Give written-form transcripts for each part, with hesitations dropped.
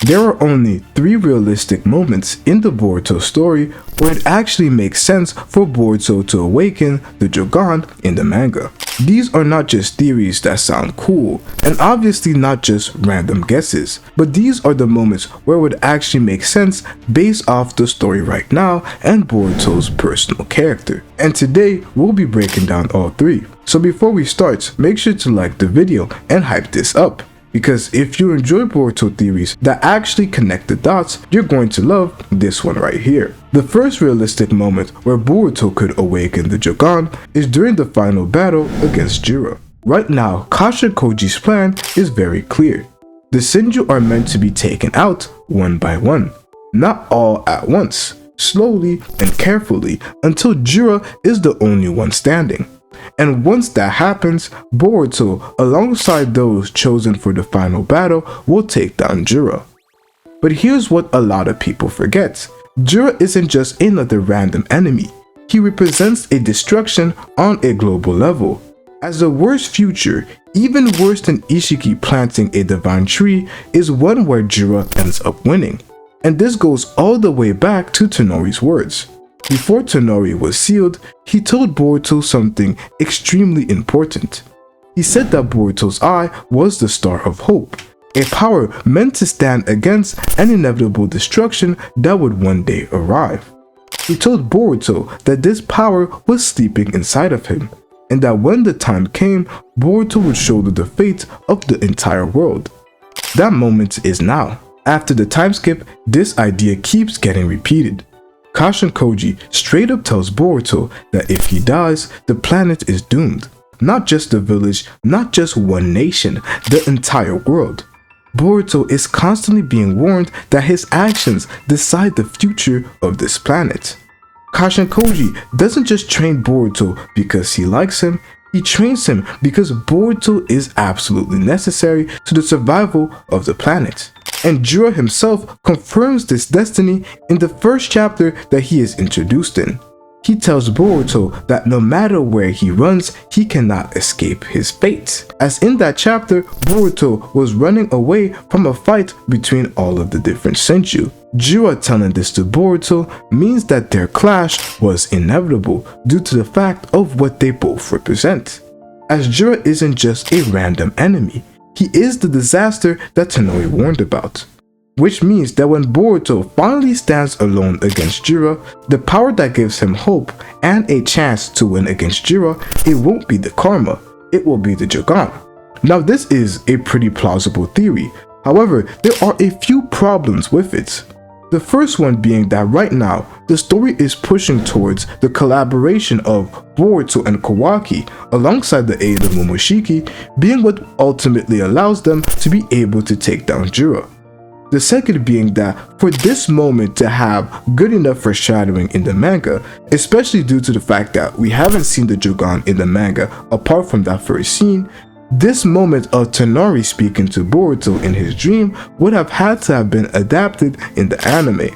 There are only 3 realistic moments in the Boruto story where it actually makes sense for Boruto to awaken the Jougan in the manga. These are not just theories that sound cool, and obviously not just random guesses, but these are the moments where it would actually make sense based off the story right now and Boruto's personal character. And today, we'll be breaking down all 3. So before we start, make sure to like the video and hype this up, because if you enjoy Boruto theories that actually connect the dots, you're going to love this one right here. The first realistic moment where Boruto could awaken the Jougan is during the final battle against Jura. Right now, Kashin Koji's plan is very clear. The Senju are meant to be taken out one by one, not all at once, slowly and carefully until Jura is the only one standing. And once that happens, Boruto, alongside those chosen for the final battle, will take down Jura. But here's what a lot of people forget. Jura isn't just another random enemy. He represents a destruction on a global level. As the worst future, even worse than Ishiki planting a divine tree, is one where Jura ends up winning. And this goes all the way back to Tonori's words. Before Tonori was sealed, he told Boruto something extremely important. He said that Boruto's eye was the star of hope, a power meant to stand against an inevitable destruction that would one day arrive. He told Boruto that this power was sleeping inside of him, and that when the time came, Boruto would shoulder the fate of the entire world. That moment is now. After the time skip, this idea keeps getting repeated. Kashin Koji straight up tells Boruto that if he dies, the planet is doomed. Not just the village, not just one nation, the entire world. Boruto is constantly being warned that his actions decide the future of this planet. Kashin Koji doesn't just train Boruto because he likes him, he trains him because Boruto is absolutely necessary to the survival of the planet. And Jura himself confirms this destiny in the first chapter that he is introduced in. He tells Boruto that no matter where he runs, he cannot escape his fate. As in that chapter, Boruto was running away from a fight between all of the different Senju. Jura telling this to Boruto means that their clash was inevitable due to the fact of what they both represent. As Jura isn't just a random enemy, he is the disaster that Tonori warned about. Which means that when Boruto finally stands alone against Jura, the power that gives him hope and a chance to win against Jura, it won't be the karma, it will be the Jougan. Now this is a pretty plausible theory, however there are a few problems with it. The first one being that right now, the story is pushing towards the collaboration of Boruto and Kawaki alongside the aid of Momoshiki being what ultimately allows them to be able to take down Jura. The second being that for this moment to have good enough foreshadowing in the manga, especially due to the fact that we haven't seen the Jougan in the manga apart from that first scene, this moment of Tonori speaking to Boruto in his dream would have had to have been adapted in the anime.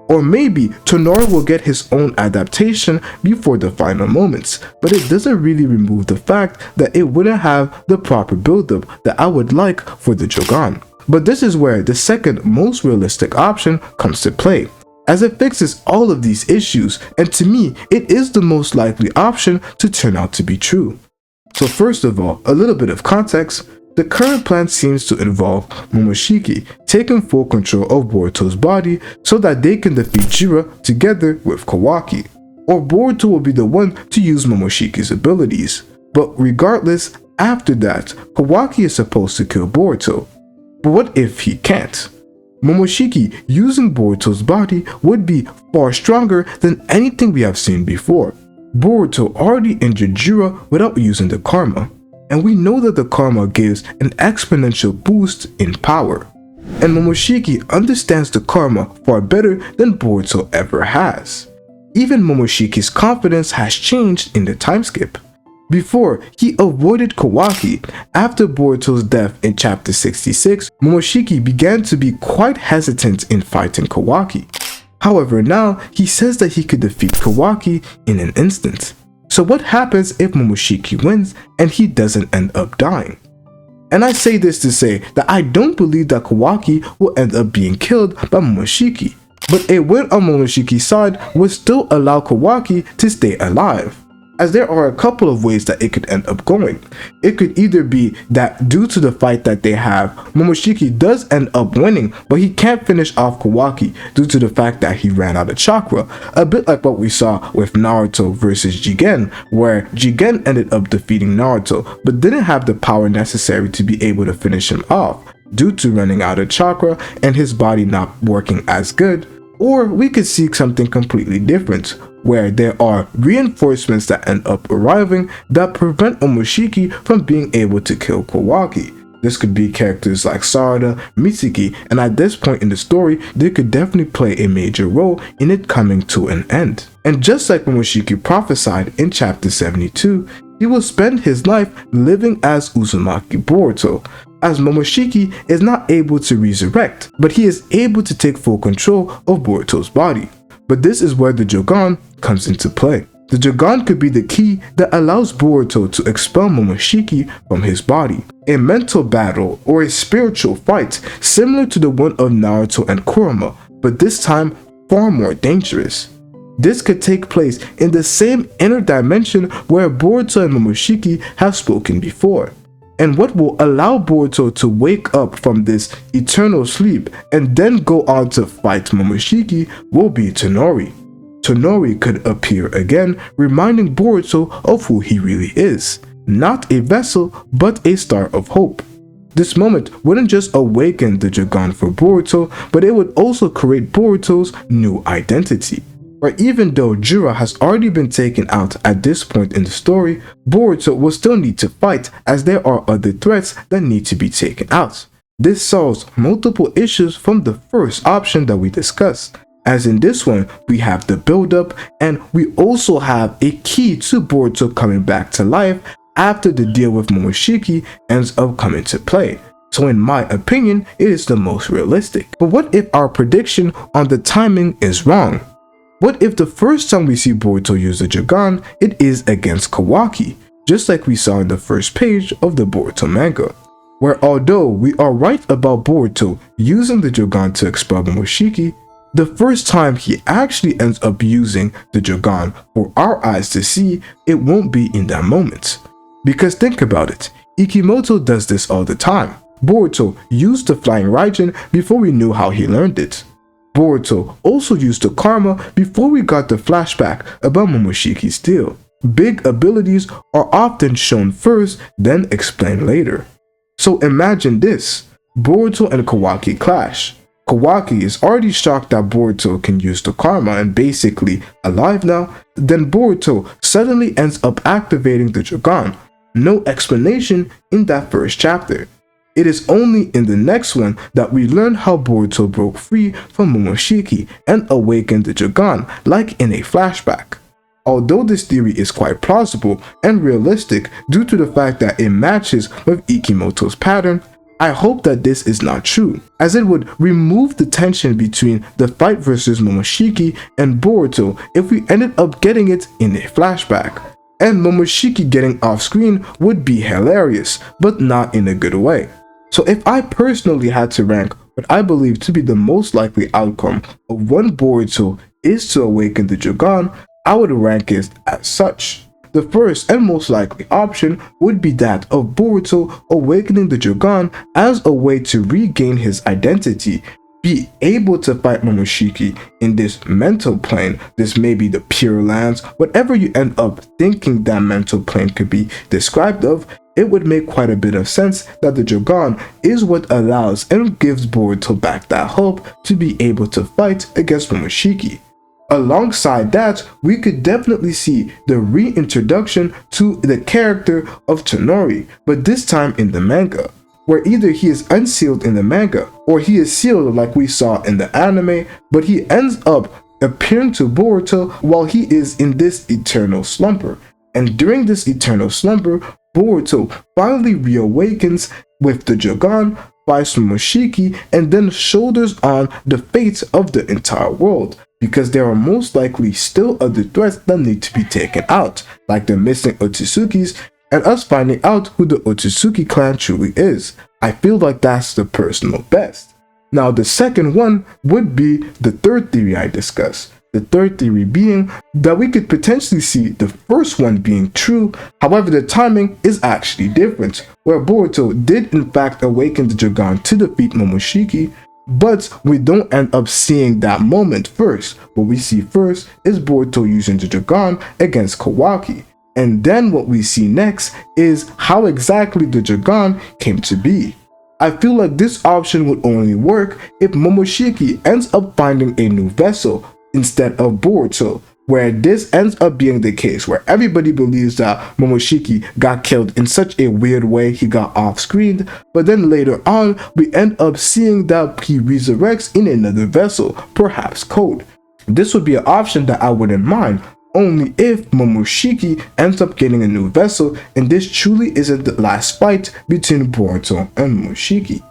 Or maybe Tonori will get his own adaptation before the final moments, but it doesn't really remove the fact that it wouldn't have the proper build-up that I would like for the Jougan. But this is where the second most realistic option comes to play, as it fixes all of these issues, and to me, it is the most likely option to turn out to be true. So first of all, a little bit of context. The current plan seems to involve Momoshiki taking full control of Boruto's body so that they can defeat Jura together with Kawaki. Or Boruto will be the one to use Momoshiki's abilities. But regardless, after that, Kawaki is supposed to kill Boruto. But what if he can't? Momoshiki using Boruto's body would be far stronger than anything we have seen before. Boruto already injured Jura without using the karma, and we know that the karma gives an exponential boost in power. And Momoshiki understands the karma far better than Boruto ever has. Even Momoshiki's confidence has changed in the time skip. Before, he avoided Kawaki. After Boruto's death in chapter 66, Momoshiki began to be quite hesitant in fighting Kawaki. However, now he says that he could defeat Kawaki in an instant. So what happens if Momoshiki wins and he doesn't end up dying? And I say this to say that I don't believe that Kawaki will end up being killed by Momoshiki, but a win on Momoshiki's side would still allow Kawaki to stay alive, as there are a couple of ways that it could end up going. It could either be that due to the fight that they have, Momoshiki does end up winning, but he can't finish off Kawaki due to the fact that he ran out of chakra, a bit like what we saw with Naruto versus Jigen, where Jigen ended up defeating Naruto, but didn't have the power necessary to be able to finish him off, due to running out of chakra and his body not working as good. Or we could see something completely different, where there are reinforcements that end up arriving that prevent Momoshiki from being able to kill Kawaki. This could be characters like Sarada, Mitsuki, and at this point in the story, they could definitely play a major role in it coming to an end. And just like Momoshiki prophesied in chapter 72, he will spend his life living as Uzumaki Boruto, as Momoshiki is not able to resurrect, but he is able to take full control of Boruto's body. But this is where the Jougan comes into play. The Jougan could be the key that allows Boruto to expel Momoshiki from his body. A mental battle or a spiritual fight similar to the one of Naruto and Kurama, but this time far more dangerous. This could take place in the same inner dimension where Boruto and Momoshiki have spoken before. And what will allow Boruto to wake up from this eternal sleep and then go on to fight Momoshiki will be Tonori. Tonori could appear again, reminding Boruto of who he really is. Not a vessel, but a star of hope. This moment wouldn't just awaken the Jougan for Boruto, but it would also create Boruto's new identity. Where even though Jura has already been taken out at this point in the story, Boruto will still need to fight as there are other threats that need to be taken out. This solves multiple issues from the first option that we discussed, as in this one we have the build-up and we also have a key to Boruto coming back to life after the deal with Momoshiki ends up coming to play. So in my opinion, it is the most realistic. But what if our prediction on the timing is wrong? What if the first time we see Boruto use the Jougan, it is against Kawaki, just like we saw in the first page of the Boruto manga, where although we are right about Boruto using the Jougan to expel Momoshiki, the first time he actually ends up using the Jougan for our eyes to see, it won't be in that moment. Because think about it, Ikemoto does this all the time. Boruto used the Flying Raijin before we knew how he learned it. Boruto also used the Karma before we got the flashback about Momoshiki's deal. Big abilities are often shown first, then explained later. So imagine this, Boruto and Kawaki clash. Kawaki is already shocked that Boruto can use the Karma and basically alive now, then Boruto suddenly ends up activating the Jougan. No explanation in that first chapter. It is only in the next one that we learn how Boruto broke free from Momoshiki and awakened the Jougan, like in a flashback. Although this theory is quite plausible and realistic due to the fact that it matches with Ikemoto's pattern, I hope that this is not true, as it would remove the tension between the fight versus Momoshiki and Boruto if we ended up getting it in a flashback. And Momoshiki getting off screen would be hilarious, but not in a good way. So if I personally had to rank what I believe to be the most likely outcome of when Boruto is to awaken the Jougan, I would rank it as such. The first and most likely option would be that of Boruto awakening the Jougan as a way to regain his identity, be able to fight Momoshiki in this mental plane. This may be the Pure Lands, whatever you end up thinking that mental plane could be described of. It would make quite a bit of sense that the Jougan is what allows and gives Boruto back that hope to be able to fight against Momoshiki. Alongside that, we could definitely see the reintroduction to the character of Tonori, but this time in the manga, where either he is unsealed in the manga or he is sealed like we saw in the anime, but he ends up appearing to Boruto while he is in this eternal slumber. And during this eternal slumber, Boruto finally reawakens with the Jougan, fights Momoshiki, and then shoulders on the fate of the entire world, because there are most likely still other threats that need to be taken out, like the missing Otsuzukis and us finding out who the Otsutsuki clan truly is. I feel like that's the personal best. Now the second one would be the third theory I discussed. The third theory being that we could potentially see the first one being true, however the timing is actually different, where Boruto did in fact awaken the Jougan to defeat Momoshiki, but we don't end up seeing that moment first. What we see first is Boruto using the Jougan against Kawaki, and then what we see next is how exactly the Jougan came to be. I feel like this option would only work if Momoshiki ends up finding a new vessel instead of Boruto, where this ends up being the case, where everybody believes that Momoshiki got killed in such a weird way he got off-screened, but then later on we end up seeing that he resurrects in another vessel, perhaps Code. This would be an option that I wouldn't mind, only if Momoshiki ends up getting a new vessel and this truly isn't the last fight between Boruto and Momoshiki.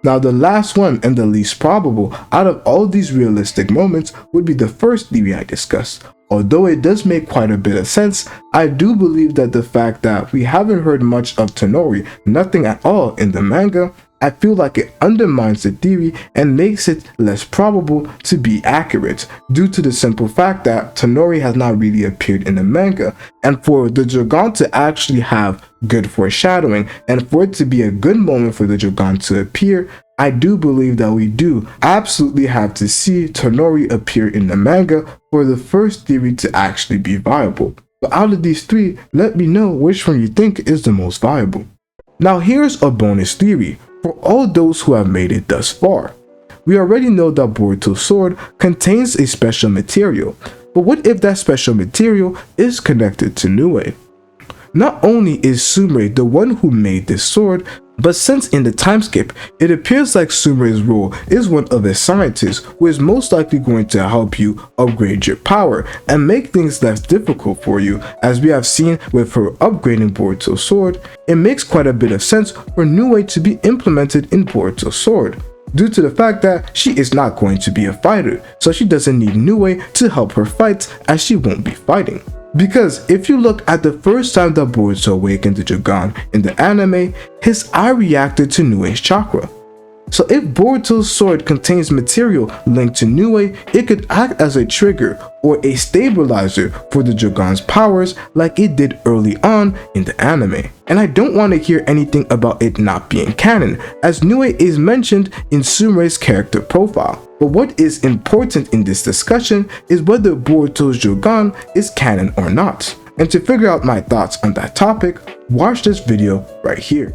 Now the last one and the least probable out of all these realistic moments would be the first theory I discussed. Although it does make quite a bit of sense, I do believe that the fact that we haven't heard much of Tonori, nothing at all in the manga, I feel like it undermines the theory and makes it less probable to be accurate, due to the simple fact that Tonori has not really appeared in the manga, and for the Jougan to actually have good foreshadowing, and for it to be a good moment for the Jougan to appear, I do believe that we do absolutely have to see Tonori appear in the manga for the first theory to actually be viable. But out of these three, let me know which one you think is the most viable. Now here's a bonus theory for all those who have made it thus far. We already know that Boruto's sword contains a special material, but what if that special material is connected to Nue? Not only is Sumire the one who made this sword, but since in the time skip, it appears like Sumire's role is one of a scientist who is most likely going to help you upgrade your power and make things less difficult for you. As we have seen with her upgrading Boruto's sword, it makes quite a bit of sense for Nue to be implemented in Boruto's sword, due to the fact that she is not going to be a fighter, so she doesn't need Nue to help her fight as she won't be fighting. Because if you look at the first time that Boruto awakened the Jougan in the anime, his eye reacted to Nue's chakra. So if Boruto's sword contains material linked to Nue, it could act as a trigger or a stabilizer for the Jougan's powers like it did early on in the anime. And I don't want to hear anything about it not being canon, as Nue is mentioned in Sumire's character profile. But what is important in this discussion is whether Boruto's Jougan is canon or not. And to figure out my thoughts on that topic, watch this video right here.